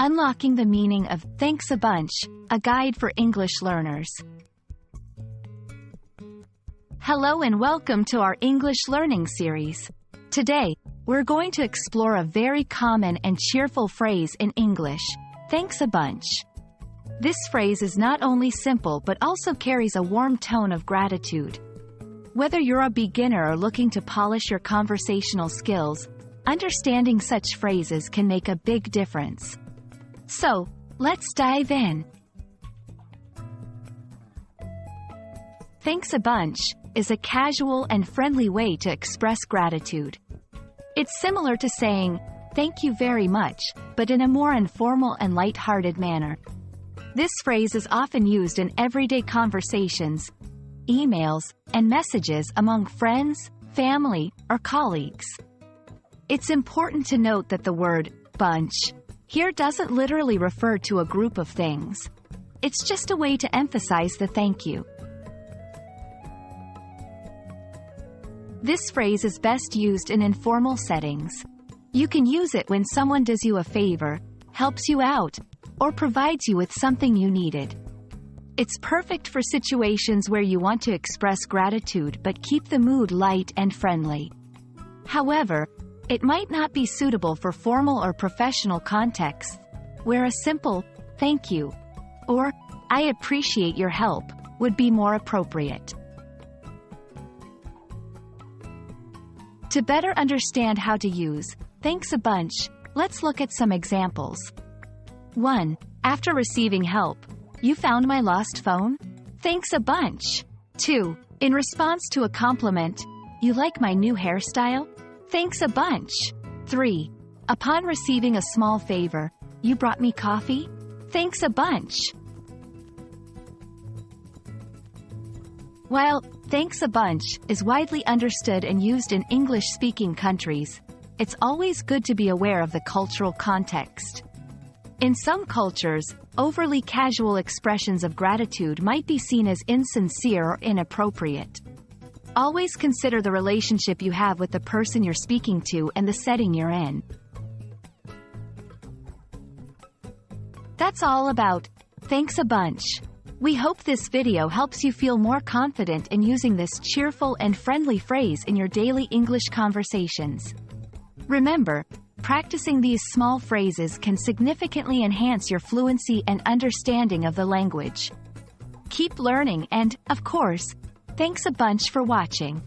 Unlocking the meaning of "thanks a bunch," a guide for English learners. Hello and welcome to our English learning series. Today, we're going to explore a very common and cheerful phrase in English, "thanks a bunch." This phrase is not only simple but also carries a warm tone of gratitude. Whether you're a beginner or looking to polish your conversational skills, understanding such phrases can make a big difference. So, let's dive in. Thanks a bunch is a casual and friendly way to express gratitude. It's similar to saying, "thank you very much," but in a more informal and light-hearted manner. This phrase is often used in everyday conversations, emails, and messages among friends, family, or colleagues. It's important to note that the word "bunch" here doesn't literally refer to a group of things. It's just a way to emphasize the thank you. This phrase is best used in informal settings. You can use it when someone does you a favor, helps you out, or provides you with something you needed. It's perfect for situations where you want to express gratitude but keep the mood light and friendly. However, it might not be suitable for formal or professional contexts, where a simple "thank you" or "I appreciate your help" would be more appropriate. To better understand how to use "thanks a bunch," let's look at some examples. 1. After receiving help, "You found my lost phone? Thanks a bunch." 2. In response to a compliment, "You like my new hairstyle? Thanks a bunch." 3. Upon receiving a small favor, "You brought me coffee? Thanks a bunch." While "thanks a bunch" is widely understood and used in English-speaking countries, it's always good to be aware of the cultural context. In some cultures, overly casual expressions of gratitude might be seen as insincere or inappropriate. Always consider the relationship you have with the person you're speaking to and the setting you're in. That's all about "thanks a bunch." We hope this video helps you feel more confident in using this cheerful and friendly phrase in your daily English conversations. Remember, practicing these small phrases can significantly enhance your fluency and understanding of the language. Keep learning and, of course, thanks a bunch for watching.